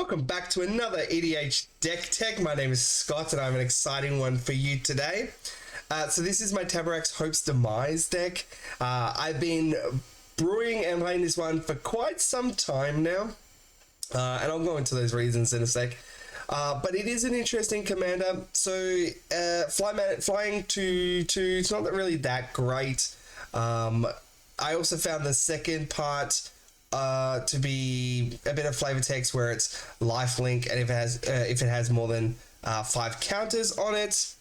welcome back to another EDH Deck Tech. My name is Scott and I have an exciting one for you today. So this is my Taborax Hope's Demise deck. I've been brewing and playing this one for quite some time now, and I'll go into those reasons in a sec. But it is an interesting commander. So flying to it's not really that great. I also found the second part to be a bit of flavor text where it's lifelink, and if it has more than 5 counters on it,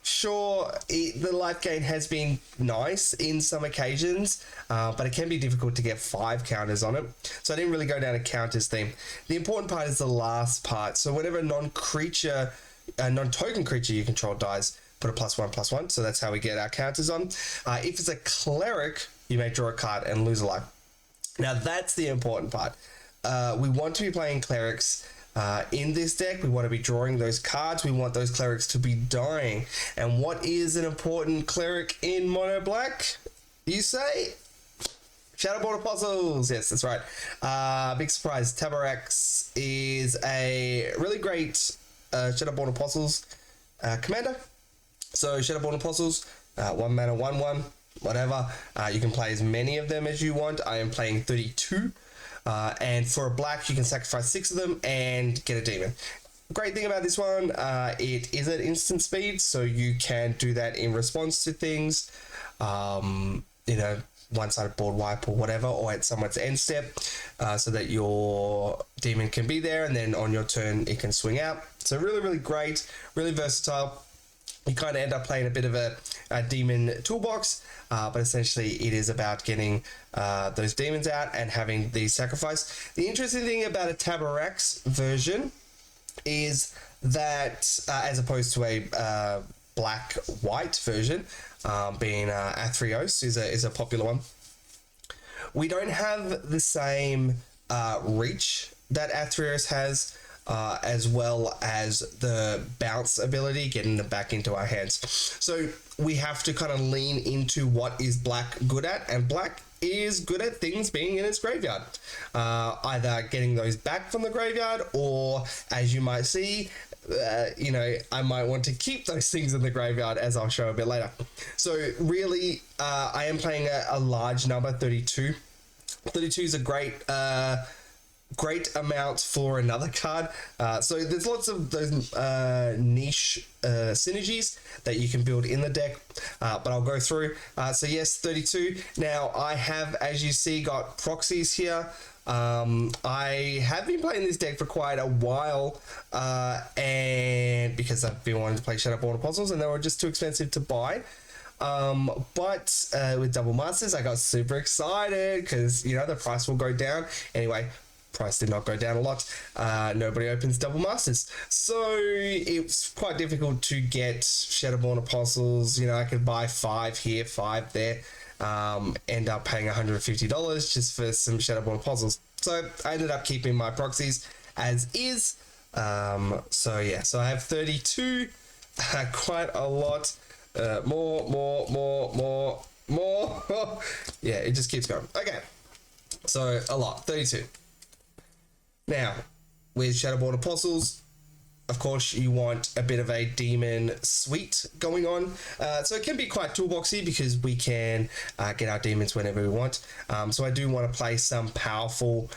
sure, the life gain has been nice in some occasions, but it can be difficult to get 5 counters on it. So I didn't really go down a counters theme. The important part is the last part. So whenever a non-token creature you control dies, put a +1/+1. So that's how we get our counters on. If it's a cleric, you may draw a card and lose a life. Now that's the important part. We want to be playing clerics in this deck. We want to be drawing those cards. We want those clerics to be dying. And what is an important cleric in mono black, you say? Shadowborn Apostles. Yes, that's right. Big surprise. Taborax is a really great Shadowborn Apostles commander. So Shadowborn Apostles, 1 mana, 1/1. Whatever, you can play as many of them as you want. I am playing 32, and for a black you can sacrifice 6 of them and get a demon. Great thing about this one, it is at instant speed, so you can do that in response to things, one-sided board wipe or whatever, or at someone's end step, so that your demon can be there and then on your turn it can swing out. So really great, really versatile. You kind of end up playing a bit of a demon toolbox, but essentially it is about getting those demons out and having the sacrifice. The interesting thing about a Taborax version is that, as opposed to a black-white version, being Athreos is a popular one, we don't have the same reach that Athreos has, as well as the bounce ability, getting them back into our hands. So we have to kind of lean into what is black good at, and black is good at things being in its graveyard. Either getting those back from the graveyard, or as you might see, I might want to keep those things in the graveyard, as I'll show a bit later. So really, I am playing a large number, 32. 32 is a great amount for another card. So there's lots of those niche synergies that you can build in the deck, but I'll go through. So yes, 32. Now I have, as you see, got proxies here. I have been playing this deck for quite a while, and because I've been wanting to play Shadowborn Apostles and they were just too expensive to buy. But with Double Masters, I got super excited because, the price will go down. Anyway, price did not go down a lot. Nobody opens Double Masters, so it's quite difficult to get Shadowborn Apostles. I could buy 5 here, 5 there, end up paying $150 just for some Shadowborn Apostles. So I ended up keeping my proxies as is. So yeah, so I have 32, quite a lot. More. Yeah, it just keeps going. Okay, so a lot, 32. Now, with Shadowborn Apostles, of course, you want a bit of a demon suite going on. So it can be quite toolboxy because we can get our demons whenever we want. So I do want to play some powerful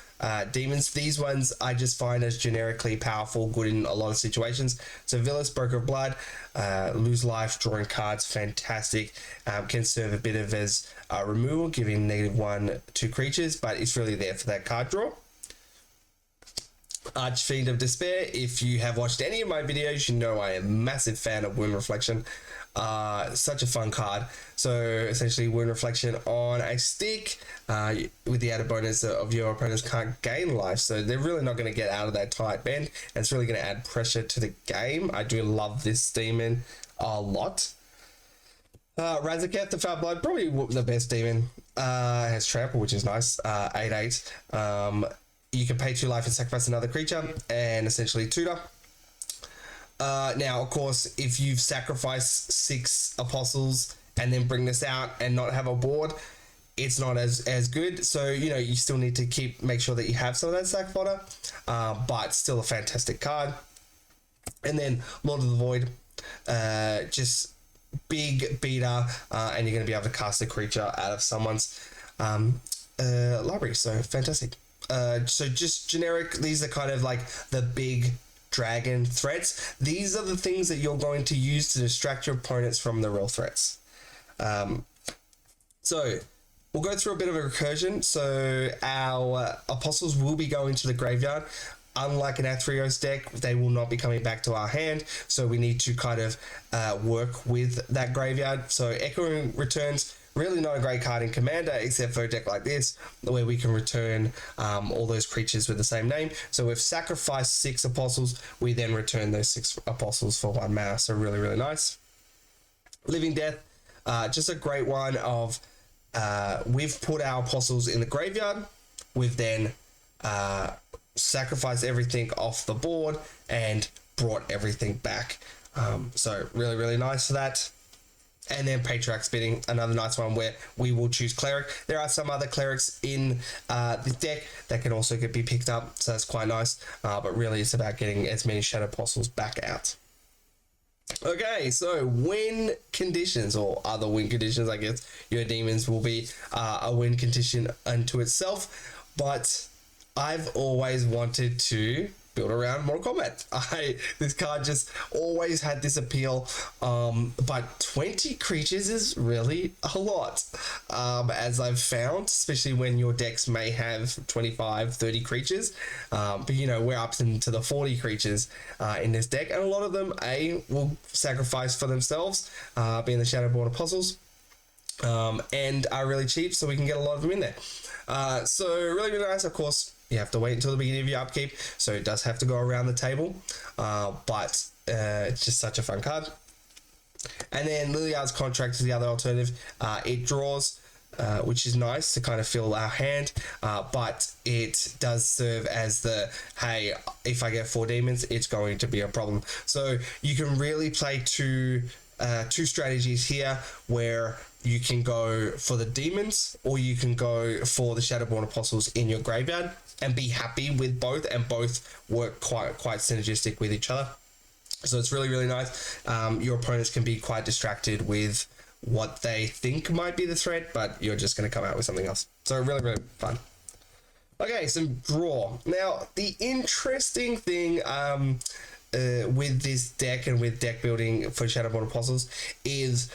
demons. These ones I just find as generically powerful, good in a lot of situations. So Villas, Broker of Blood, lose life, drawing cards, fantastic. Can serve a bit of as removal, giving -1 to creatures, but it's really there for that card draw. Archfiend of Despair. If you have watched any of my videos, you know I am a massive fan of Wound Reflection. Such a fun card. So essentially Wound Reflection on a stick, with the added bonus of your opponents can't gain life, so they're really not going to get out of that tight bend, and it's really going to add pressure to the game. I do love this demon a lot. Razaketh, the Foul Blood, probably the best demon. Has trample, which is nice. 8/8. You can pay 2 life and sacrifice another creature and essentially tutor. Now, of course, if you've sacrificed 6 apostles and then bring this out and not have a board, it's not as good. So, you know, you still need to make sure that you have some of that sack fodder, but still a fantastic card. And then Lord of the Void, just big beater, and you're going to be able to cast a creature out of someone's library. So fantastic. So just generic, these are kind of like the big dragon threats. These are the things that you're going to use to distract your opponents from the real threats. So we'll go through a bit of a recursion. So our apostles will be going to the graveyard. Unlike an Athreos deck, they will not be coming back to our hand, so we need to kind of work with that graveyard. So Echoing Returns, really not a great card in Commander, except for a deck like this, where we can return all those creatures with the same name. So we've sacrificed 6 apostles, we then return those 6 apostles for 1 mana, so really, really nice. Living Death, just a great one of, we've put our apostles in the graveyard, we've then sacrificed everything off the board and brought everything back. So really, really nice for that. And then Patriarch Spinning, another nice one where we will choose Cleric. There are some other Clerics in the deck that can also be picked up, so that's quite nice. But really it's about getting as many Shadow Apostles back out. Okay, so win conditions, or other win conditions, I guess. Your demons will be a win condition unto itself, but I've always wanted to build around Mortal Kombat. This card just always had this appeal, but 20 creatures is really a lot, as I've found, especially when your decks may have 25, 30 creatures, but you know, we're up into the 40 creatures in this deck, and a lot of them will sacrifice for themselves, being the Shadowborn Apostles, and are really cheap, so we can get a lot of them in there. So really, really nice. Of course, you have to wait until the beginning of your upkeep, so it does have to go around the table, but it's just such a fun card. And then Liliard's Contract is the other alternative. It draws, which is nice to kind of fill our hand, but it does serve as the, hey, if I get 4 demons, it's going to be a problem. So you can really play two strategies here, where you can go for the demons, or you can go for the Shadowborn Apostles in your graveyard and be happy with both, and both work quite synergistic with each other. So it's really, really nice. Your opponents can be quite distracted with what they think might be the threat, but you're just going to come out with something else. So really, really fun. Okay, some draw. Now, the interesting thing with this deck and with deck building for Shadowborn Apostles is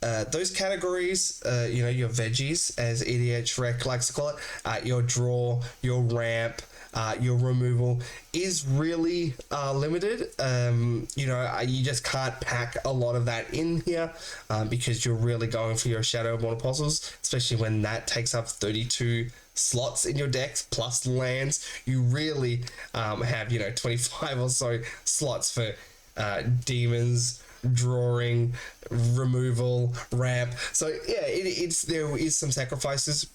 those categories, you know, your veggies, as EDH Rec likes to call it, your draw, your ramp, your removal is really limited. You know, you just can't pack a lot of that in here, because you're really going for your Shadowborn Apostles, especially when that takes up 32 slots in your decks plus lands. You really have, you know, 25 or so slots for demons, drawing, removal, ramp. So yeah, there is some sacrifices.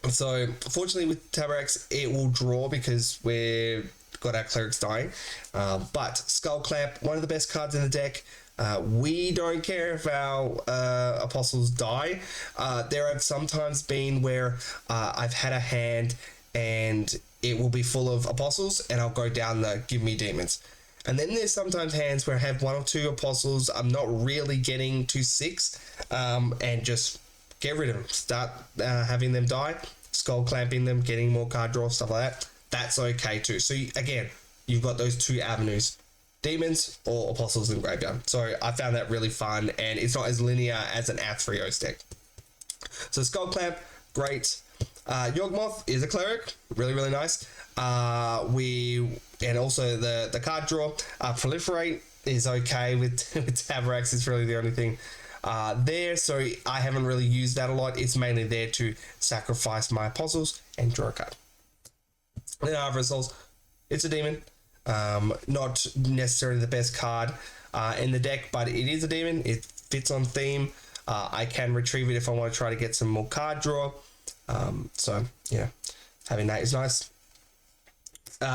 So fortunately with Taborax, it will draw because we've got our clerics dying. But Skull Clamp, one of the best cards in the deck. We don't care if our apostles die. There have sometimes been where I've had a hand and it will be full of apostles, and I'll go down the give me demons. And then there's sometimes hands where I have 1 or 2 apostles, I'm not really getting to 6, and just get rid of them. Start having them die, skull clamping them, getting more card draw, stuff like that. That's okay too. So again, you've got those 2 avenues, demons or apostles in graveyard. So I found that really fun, and it's not as linear as an Athreos deck. So skull clamp, great. Yawgmoth is a cleric, really, really nice. And also the card draw, proliferate is okay with Taborax. It's really the only thing there, so I haven't really used that a lot. It's mainly there to sacrifice my apostles and draw a card. Then Arbor Souls, it's a demon, not necessarily the best card in the deck, but it is a demon. It fits on theme. I can retrieve it if I want to try to get some more card draw. So yeah, having that is nice.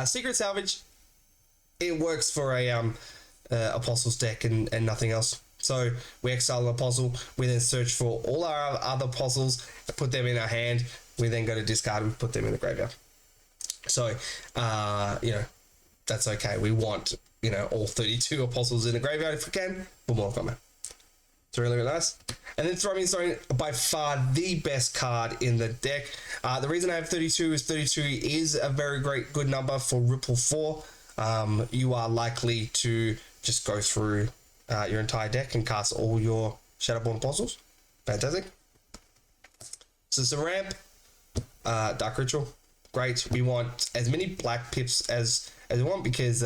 Secret Salvage, it works for a Apostles deck and nothing else. So we exile an Apostle, we then search for all our other Apostles, put them in our hand, we then go to discard and put them in the graveyard. So, you know, that's okay. We want, you know, all 32 Apostles in the graveyard if we can. Boom, more coming. It's really, really nice. And then Thrumming Stone, by far the best card in the deck. The reason I have 32 is 32 is a very good number for Ripple 4. You are likely to just go through your entire deck and cast all your Shadowborn Apostles. Fantastic. So some ramp, Dark Ritual, great. We want as many black pips as we want because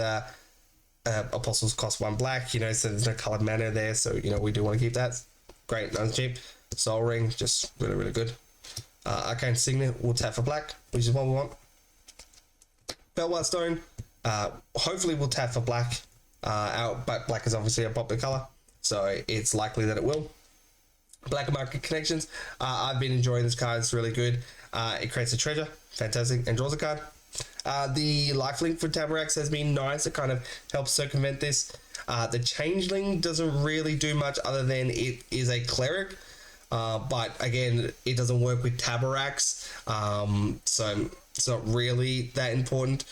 Apostles cost 1 black, you know, so there's no colored mana there, so, you know, we do want to keep that. Great, nice cheap. Soul Ring, just really, really good. Arcane Signet, we'll tap for black, which is what we want. Bellwhite Stone, hopefully we'll tap for black, but black is obviously a popular color, so it's likely that it will. Black Market Connections, I've been enjoying this card, it's really good. It creates a treasure, fantastic, and draws a card. The lifelink for Taborax has been nice, it kind of helps circumvent this. The Changeling doesn't really do much other than it is a cleric, but again, it doesn't work with Taborax, so it's not really that important.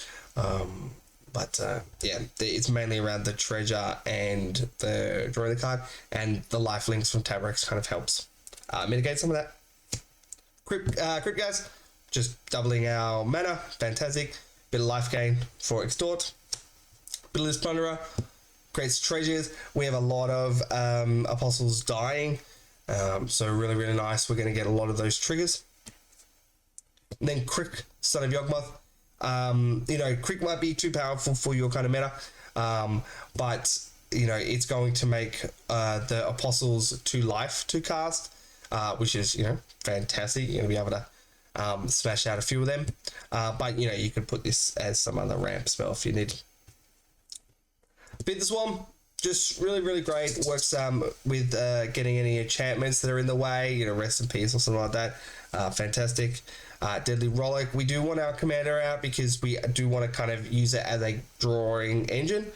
Yeah, it's mainly around the treasure and the drawing the card, and the life links from Taborax kind of helps mitigate some of that. Crypt guys, just doubling our mana, fantastic. Bit of life gain for Extort. Pitiless Plunderer creates treasures. We have a lot of Apostles dying, so really, really nice. We're going to get a lot of those triggers. And then Crick, Son of Yawgmoth. You know, Crick might be too powerful for your kind of meta, but, you know, it's going to make the Apostles 2 life to cast, which is, you know, fantastic. You're going to be able to smash out a few of them, but, you know, you could put this as some other ramp spell if you need. Beat the Swarm, just really, really great. Works with getting any enchantments that are in the way, you know, Rest in Peace or something like that. Fantastic. Deadly Rollick, we do want our commander out because we do want to kind of use it as a drawing engine.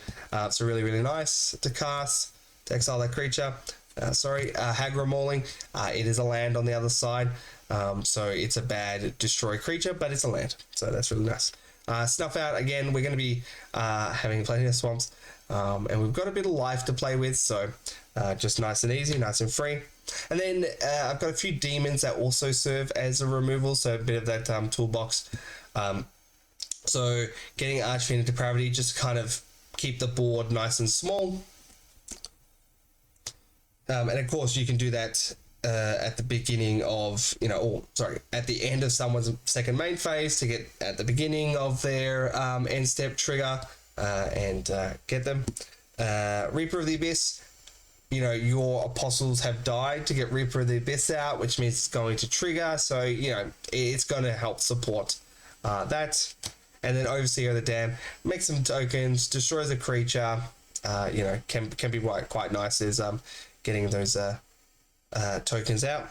So really, really nice to cast, to exile that creature. Hagra Mauling, it is a land on the other side, so it's a bad destroy creature, but it's a land, so that's really nice. Snuff Out, again, we're going to be having plenty of swamps, and we've got a bit of life to play with, so just nice and easy, nice and free. And then I've got a few demons that also serve as a removal, so a bit of that toolbox. So getting Archfiend Depravity, just kind of keep the board nice and small. And of course you can do that at the beginning of, you know, at the end of someone's second main phase to get at the beginning of their end step trigger and get them. Reaper of the Abyss, you know, your Apostles have died to get Reaper of the Abyss out, which means it's going to trigger, so, you know, it's going to help support that. And then Overseer of the Dam, make some tokens, destroys a creature, you know, can be quite nice as getting those tokens out.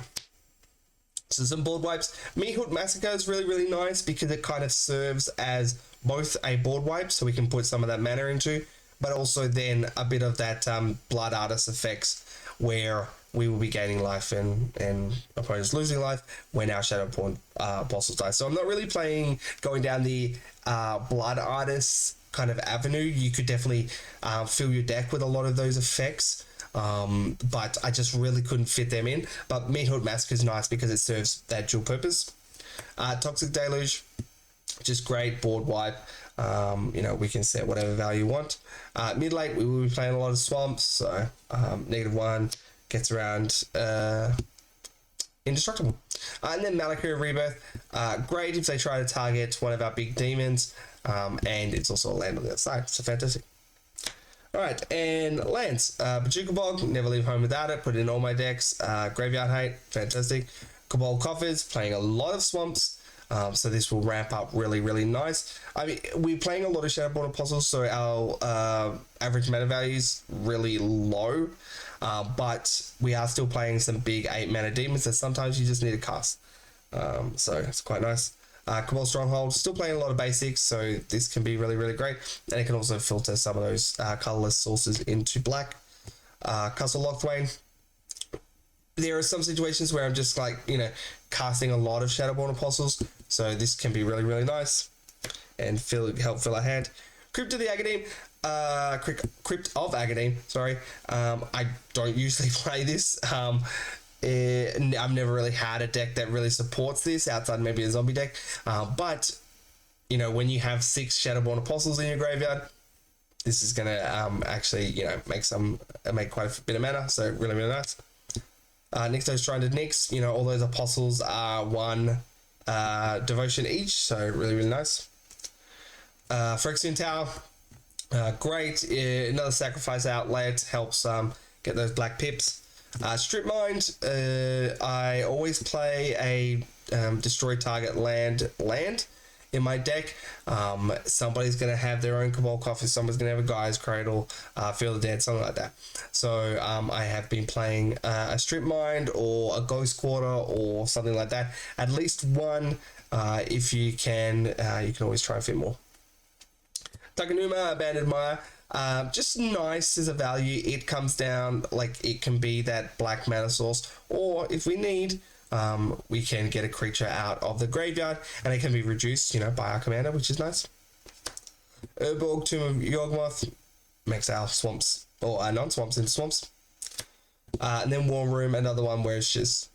So some board wipes. Meathook Massacre is really, really nice because it kind of serves as both a board wipe, so we can put some of that mana into, but also then a bit of that Blood Artist effects where we will be gaining life and opponents losing life when our Shadowborn Apostles die. So I'm not really going down the Blood Artist kind of avenue. You could definitely fill your deck with a lot of those effects, but I just really couldn't fit them in. But Meathook Massacre is nice because it serves that dual purpose. Toxic Deluge, just great board wipe. You know, we can set whatever value you want. Mid-late, we will be playing a lot of swamps, so -1 gets around indestructible. And then Malakir Rebirth, great if they try to target one of our big demons, and it's also a land on the other side, so fantastic. Alright, and lands. Bajuka Bog, never leave home without it, put it in all my decks. Graveyard Hate, fantastic. Cabal Coffers, playing a lot of swamps, so this will ramp up really, really nice. I mean, we're playing a lot of Shadowborn Apostles, so our average mana value is really low, but we are still playing some big 8 mana demons that sometimes you just need to cast. So it's quite nice. Cabal Stronghold, still playing a lot of basics, so this can be really, really great. And it can also filter some of those colorless sources into black. Castle Lochthwain. There are some situations where I'm just like, you know, casting a lot of Shadowborn Apostles, so this can be really, really nice and help fill our hand. Crypt of the Agademe, Crypt of Agademe, sorry. I don't usually play this. I've never really had a deck that really supports this outside maybe a zombie deck, but you know, when you have 6 Shadowborn Apostles in your graveyard, this is gonna actually, you know, make quite a bit of mana, so really, really nice. Nixo's Shrine to Nyx, you know, all those apostles are 1 devotion each, so really, really nice. Phyrexian Tower, great, another sacrifice outlet, helps get those black pips. Strip Mind, I always play a destroy target land in my deck. Somebody's going to have their own Cabal Coffin, someone's going to have a Guy's Cradle, Field of Dead, something like that. So I have been playing a Strip Mind or a Ghost Quarter or something like that. At least one, if you can always try and fit more. Takanuma, Abandoned Mire, just nice as a value. It comes down, like, it can be that black mana source, or if we need, we can get a creature out of the graveyard and it can be reduced, you know, by our commander, which is nice. Urborg, Tomb of Yawgmoth, makes our swamps or our non-swamps into swamps. And then War Room, another one where it's just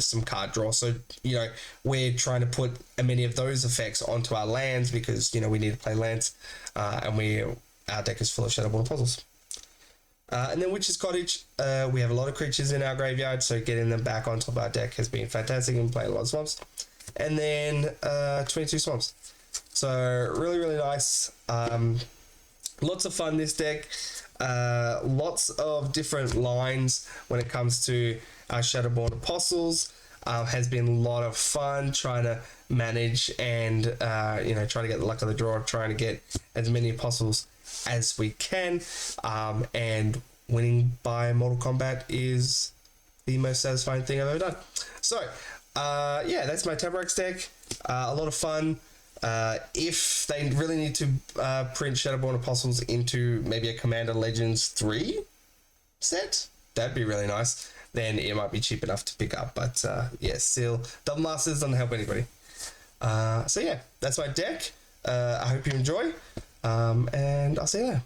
some card draw. So, you know, we're trying to put many of those effects onto our lands because, you know, we need to play lands, and our deck is full of Shadowborn Apostles. And then Witch's Cottage, we have a lot of creatures in our graveyard, so getting them back on top of our deck has been fantastic and playing a lot of swamps. And then 22 swamps. So really, really nice. Lots of fun, this deck. Lots of different lines when it comes to our Shadowborn Apostles. Has been a lot of fun trying to manage and, you know, trying to get the luck of the draw, trying to get as many Apostles as we can, and winning by Mortal Kombat is the most satisfying thing I've ever done. So yeah, that's my Taborax deck. A lot of fun. If they really need to print Shadowborn Apostles into maybe a Commander Legends 3 set, that'd be really nice. Then it might be cheap enough to pick up, but yeah, still, Double Masters doesn't help anybody. So yeah, that's my deck. I hope you enjoy, and I'll see you later.